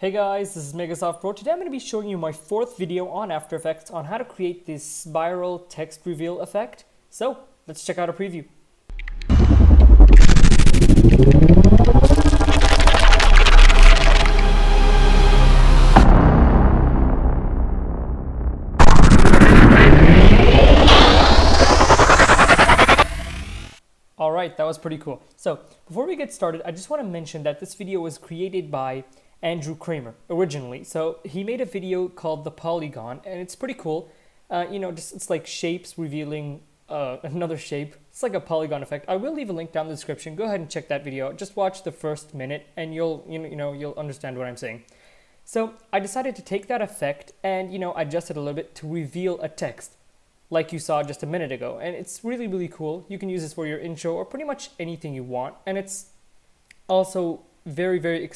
Hey guys, this is Megasoft Pro. Today I'm going to be showing you my fourth video on After Effects on how to create this spiral text reveal effect. So let's check out a preview. Alright, that was pretty cool. So before we get started, I just want to mention that this video was created by Andrew Kramer originally. So he made a video called The Polygon, and it's pretty cool. It's like shapes revealing another shape. It's like a polygon effect. I will leave a link down in the description. Go ahead and check that video out. Just watch the first minute and you'll understand what I'm saying. So I decided to take that effect and adjust it a little bit to reveal a text like you saw just a minute ago. And it's really, really cool. You can use this for your intro or pretty much anything you want. And it's also very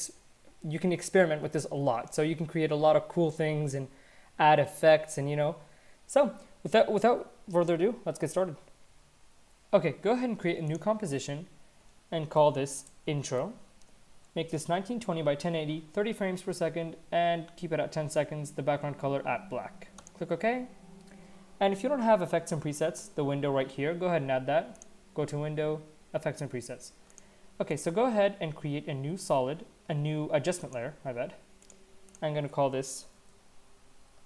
you can experiment with this a lot. So you can create a lot of cool things and add effects and So without further ado, let's get started. Okay, go ahead and create a new composition and call this intro. Make this 1920 by 1080, 30 frames per second, and keep it at 10 seconds, the background color at black. Click OK. And if you don't have effects and presets, the window right here, go ahead and add that. Go to Window, Effects and Presets. Okay, so go ahead and create a new adjustment layer, my bad. I'm going to call this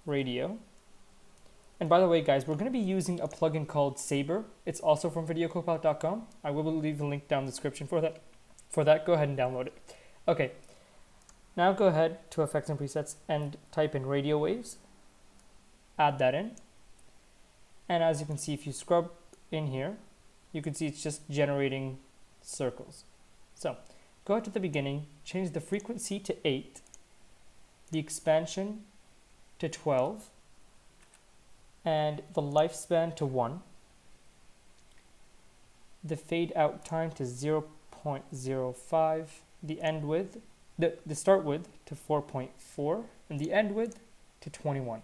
Radio. And by the way, guys, we're going to be using a plugin called Saber. It's also from videocopilot.com. I will leave a link down in the description for that. Go ahead and download it. Okay, now go ahead to Effects and Presets and type in Radio Waves. Add that in. And as you can see, if you scrub in here, you can see it's just generating circles. So go ahead to the beginning, change the frequency to 8, the expansion to 12, and the lifespan to 1, the fade out time to 0.05, the end width, the start width to 4.4, and the end width to 21.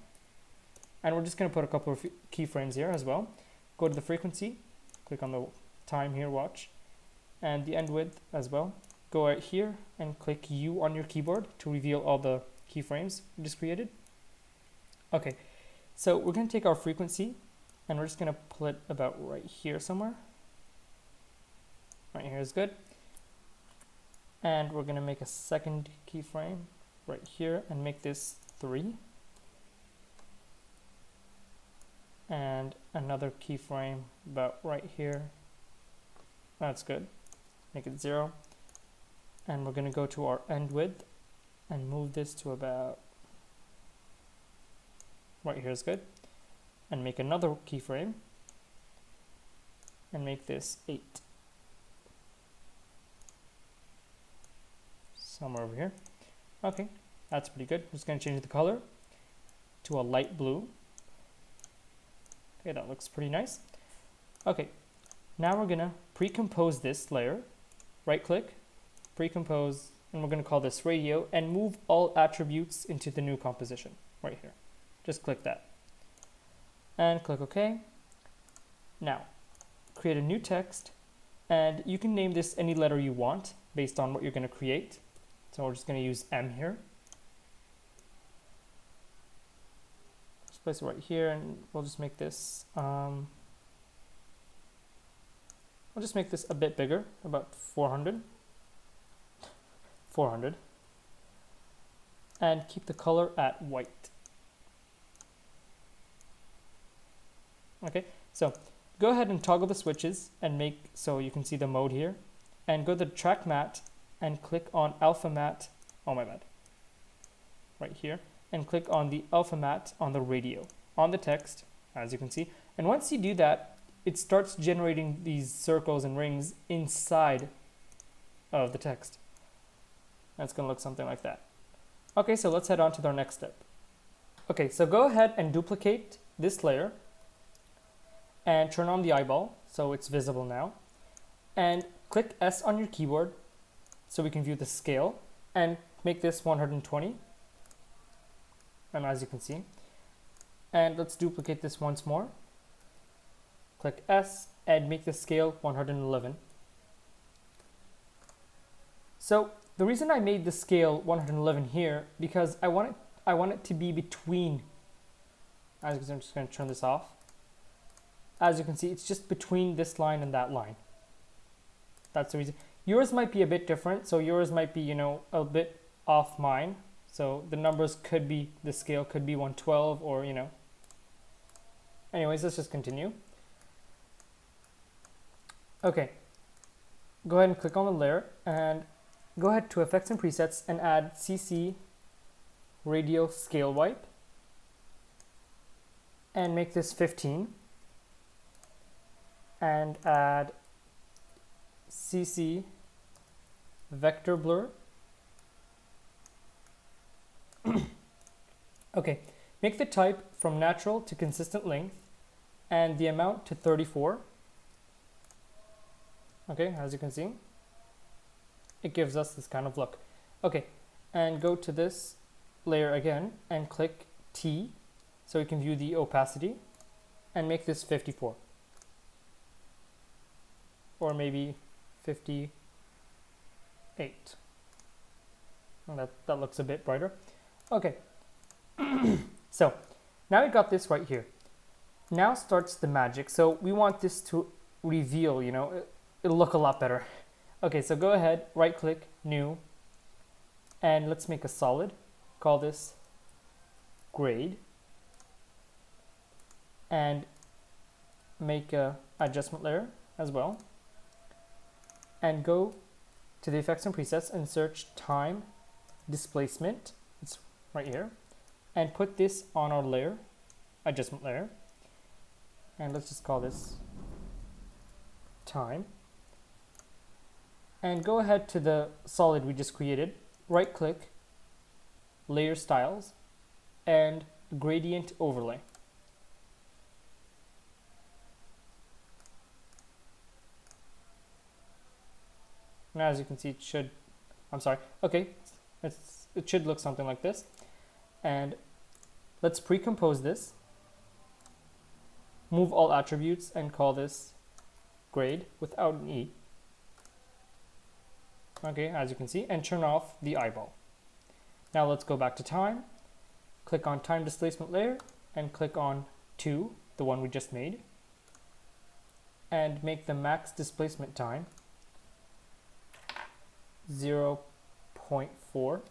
And we're just going to put a couple of keyframes here as well. Go to the frequency, click on the time here, watch, and the end width as well. Go right here and click U on your keyboard to reveal all the keyframes we just created. Okay, so we're going to take our frequency and we're just going to pull it about right here somewhere. Right here is good. And we're going to make a second keyframe right here and make this 3. And another keyframe about right here. That's good. Make it 0. And we're going to go to our end width and move this to about right here is good. And make another keyframe and make this 8. Somewhere over here. Okay, that's pretty good. I'm just going to change the color to a light blue. Okay, that looks pretty nice. Okay, now we're gonna pre-compose this layer. Right click, pre-compose, and we're gonna call this radio and move all attributes into the new composition right here. Just click that. And click OK. Now, create a new text, and you can name this any letter you want based on what you're gonna create. So we're just gonna use M here. Place it right here, and we'll just make this a bit bigger, about 400, and keep the color at white. Okay, so go ahead and toggle the switches and make so you can see the mode here, and go to the track matte and click on alpha matte. Oh my bad, right here. And click on the alpha matte on the radio, on the text, as you can see. And once you do that, it starts generating these circles and rings inside of the text. That's going to look something like that. Okay, so let's head on to our next step. Okay, so go ahead and duplicate this layer and turn on the eyeball so it's visible now. And click S on your keyboard so we can view the scale and make this 120. And as you can see, and let's duplicate this once more. Click S and make the scale 111. So the reason I made the scale 111 here, because I want it to be between, as you can see, I'm just going to turn this off. As you can see, it's just between this line and that line. That's the reason. Yours might be a bit different, so yours might be, you know, a bit off mine. So the numbers could be, the scale could be 112 or, you know. Anyways, let's just continue. Okay, go ahead and click on the layer and go ahead to Effects and Presets and add CC Radial Scale Wipe and make this 15 and add CC Vector Blur. Okay, make the type from natural to consistent length and the amount to 34. Okay, as you can see, it gives us this kind of look. Okay, and go to this layer again and click T so you can view the opacity and make this 54. Or maybe 58. That looks a bit brighter. Okay, so now we got this right here. Now starts the magic. So we want this to reveal, you know, it'll look a lot better. Okay, so go ahead, right click, new, and let's make a solid. Call this grade and make a adjustment layer as well. And go to the effects and presets and search time displacement. It's right here. And put this on our layer, adjustment layer. And let's just call this time. And go ahead to the solid we just created, right click, layer styles, and gradient overlay. Now as you can see, it should, it should look something like this. And let's pre-compose this, move all attributes and call this grade without an E. Okay, as you can see, and turn off the eyeball. Now let's go back to time, click on time displacement layer and click on 2, the one we just made, and make the max displacement time 0.4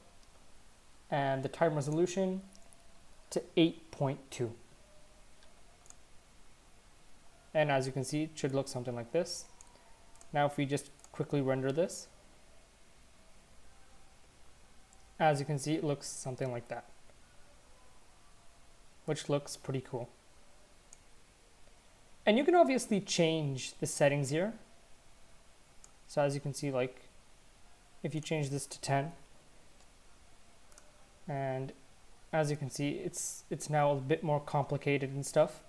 and the time resolution to 8.2. And as you can see, it should look something like this. Now if we just quickly render this, as you can see, it looks something like that, which looks pretty cool. And you can obviously change the settings here. So as you can see, like if you change this to 10, and as you can see, it's now a bit more complicated and stuff.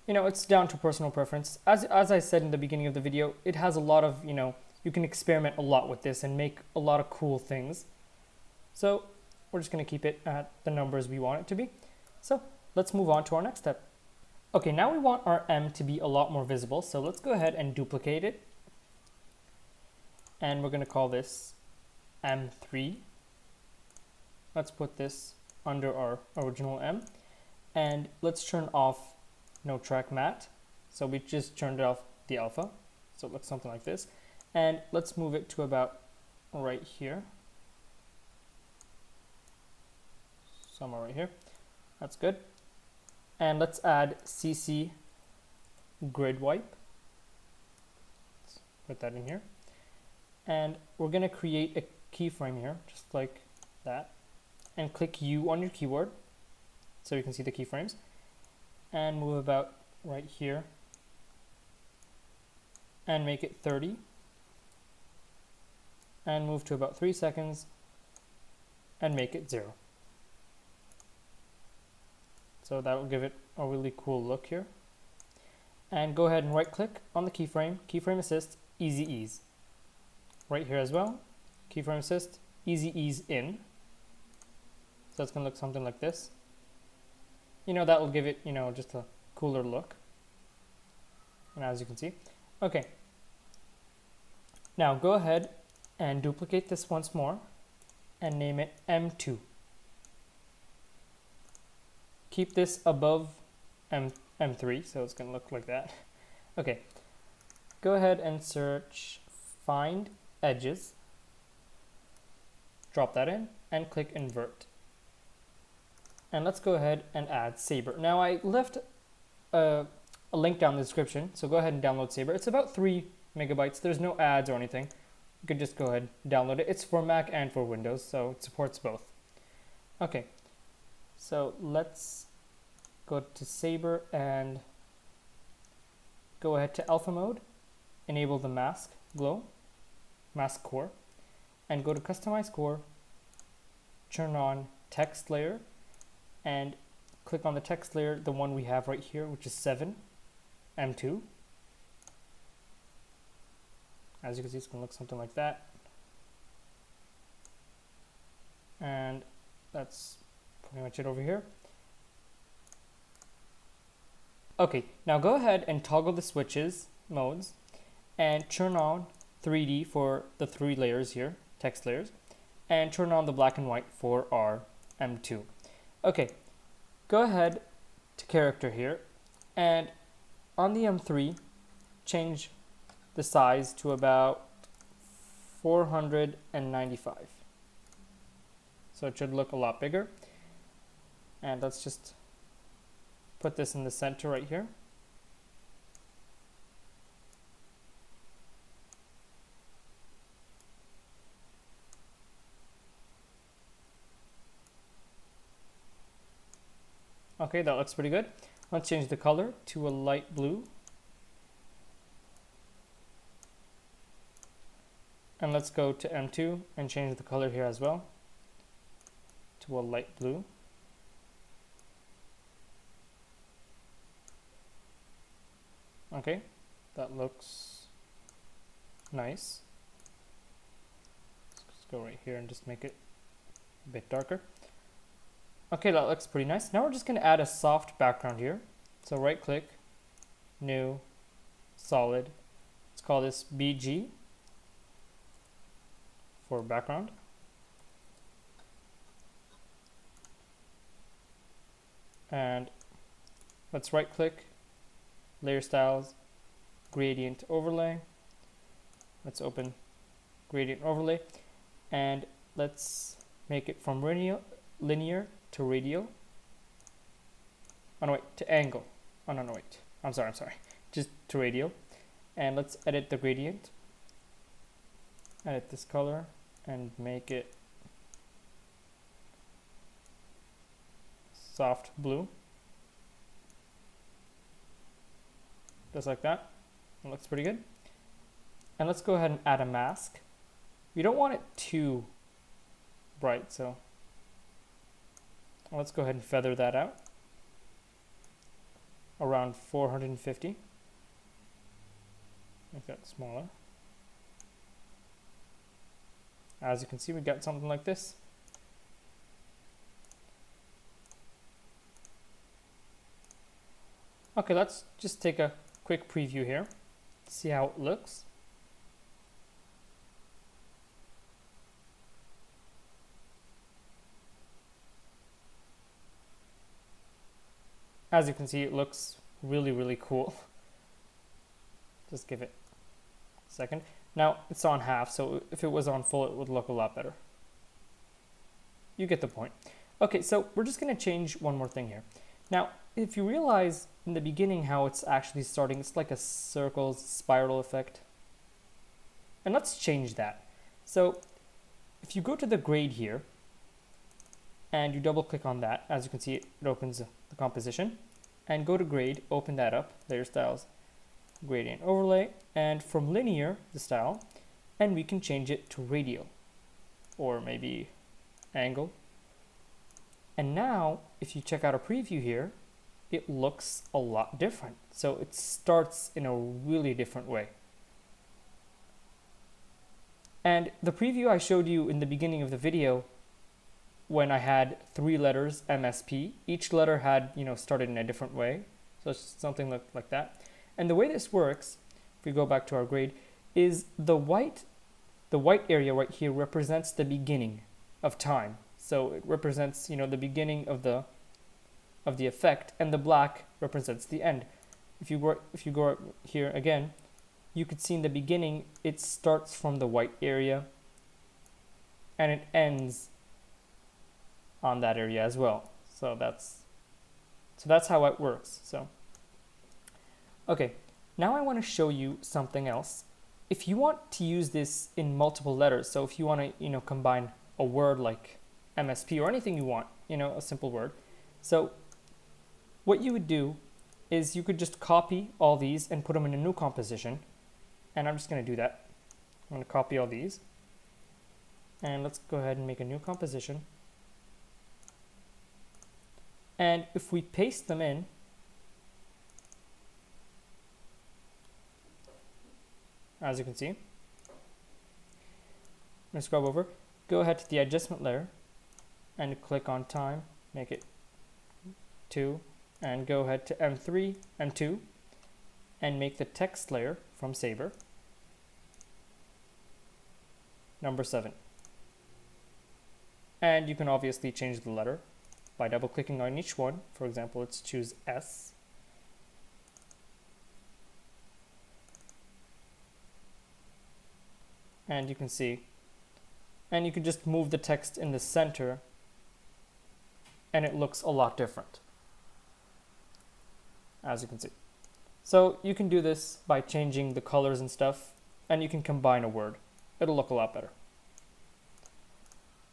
You know, it's down to personal preference. As I said in the beginning of the video, it has a lot of, you know, you can experiment a lot with this and make a lot of cool things. So we're just going to keep it at the numbers we want it to be. So let's move on to our next step. Okay, now we want our M to be a lot more visible. So let's go ahead and duplicate it. And we're going to call this M3. Let's put this under our original M. And let's turn off no track matte. So we just turned off the alpha. So it looks something like this. And let's move it to about right here. Somewhere right here. That's good. And let's add CC grid wipe. Let's put that in here. And we're going to create a keyframe here, just like that. And click U on your keyboard so you can see the keyframes. And move about right here. And make it 30. And move to about 3 seconds. And make it 0. So that will give it a really cool look here. And go ahead and right click on the keyframe, keyframe assist, easy ease. Right here as well, keyframe assist, easy ease in. So it's gonna look something like this. You know, that will give it, you know, just a cooler look. And as you can see, okay. Now go ahead and duplicate this once more and name it M2. Keep this above M3, so it's going to look like that. Okay, go ahead and search find edges, drop that in, and click invert. And let's go ahead and add Saber. Now I left a link down in the description, so go ahead and download Saber. It's about 3 megabytes. There's no ads or anything. You can just go ahead and download it. It's for Mac and for Windows, so it supports both. Okay, so let's go to Saber and go ahead to alpha mode, enable the mask glow, mask core, and go to customize core, turn on text layer, and click on the text layer, the one we have right here, which is 7, M2. As you can see, it's going to look something like that. And that's pretty much it over here. Okay, now go ahead and toggle the switches modes and turn on 3D for the 3 layers here, text layers, and turn on the black and white for our M2. Okay, go ahead to character here, and on the M3, change the size to about 495. So it should look a lot bigger. And let's just put this in the center right here. Okay, that looks pretty good. Let's change the color to a light blue. And let's go to M2 and change the color here as well to a light blue. Okay, that looks nice. Let's go right here and just make it a bit darker. Okay, that looks pretty nice. Now we're just going to add a soft background here. So right click, new, solid. Let's call this BG for background. And let's right click, layer styles, gradient overlay. Let's open gradient overlay, and let's make it from linear to radial. Oh no, wait, to angle. Oh no, wait. I'm sorry. Just to radial. And let's edit the gradient. Edit this color and make it soft blue. Just like that. It looks pretty good. And let's go ahead and add a mask. We don't want it too bright, so let's go ahead and feather that out around 450. Make that smaller. As you can see, we got something like this. Okay, let's just take a quick preview here, see how it looks. As you can see, it looks really, really cool. Just give it a second. Now it's on half, so if it was on full, it would look a lot better. You get the point. Okay, so we're just going to change one more thing here. Now, if you realize in the beginning how it's actually starting, it's like a circles spiral effect. And let's change that. So if you go to the grade here and you double click on that, as you can see, it opens the composition, and go to grade, open that up, layer styles, gradient overlay, and from linear, the style, and we can change it to radial or maybe angle. And now if you check out a preview here, it looks a lot different. So it starts in a really different way. And the preview I showed you in the beginning of the video, when I had 3 letters MSP, each letter had, started in a different way. So it's something like that. And the way this works, if we go back to our grade, is the white the white area right here represents the beginning of time. So it represents, you know, the beginning of the effect, and the black represents the end. If you go here again, you could see in the beginning it starts from the white area and it ends on that area as well. So that's how it works. So okay, now I want to show you something else. If you want to use this in multiple letters, so if you want to, you know, combine a word like MSP or anything you want, you know, a simple word. So what you would do is you could just copy all these and put them in a new composition. And I'm just going to do that. I'm going to copy all these. And let's go ahead and make a new composition. And if we paste them in, as you can see, I'm going to scrub over, go ahead to the adjustment layer and click on time, make it 2, and go ahead to M3, M2, and make the text layer from Saber number 7. And you can obviously change the letter by double clicking on each one. For example, let's choose S. And you can see, and you can just move the text in the center and it looks a lot different, as you can see. So you can do this by changing the colors and stuff, and you can combine a word. It'll look a lot better.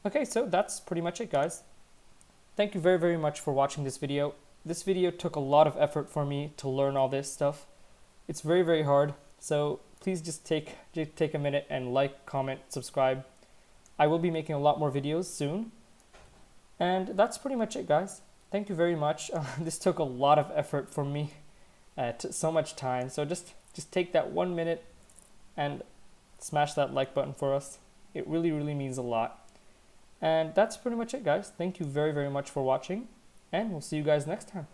Okay, so that's pretty much it, guys. Thank you very, very much for watching this video. This video took a lot of effort for me to learn all this stuff. It's very, very hard. So please just take a minute and like, comment, subscribe. I will be making a lot more videos soon. And that's pretty much it, guys. Thank you very much. This took a lot of effort for me, so much time. So just take that 1 minute and smash that like button for us. It really, really means a lot. And that's pretty much it, guys. Thank you very, very much for watching, and we'll see you guys next time.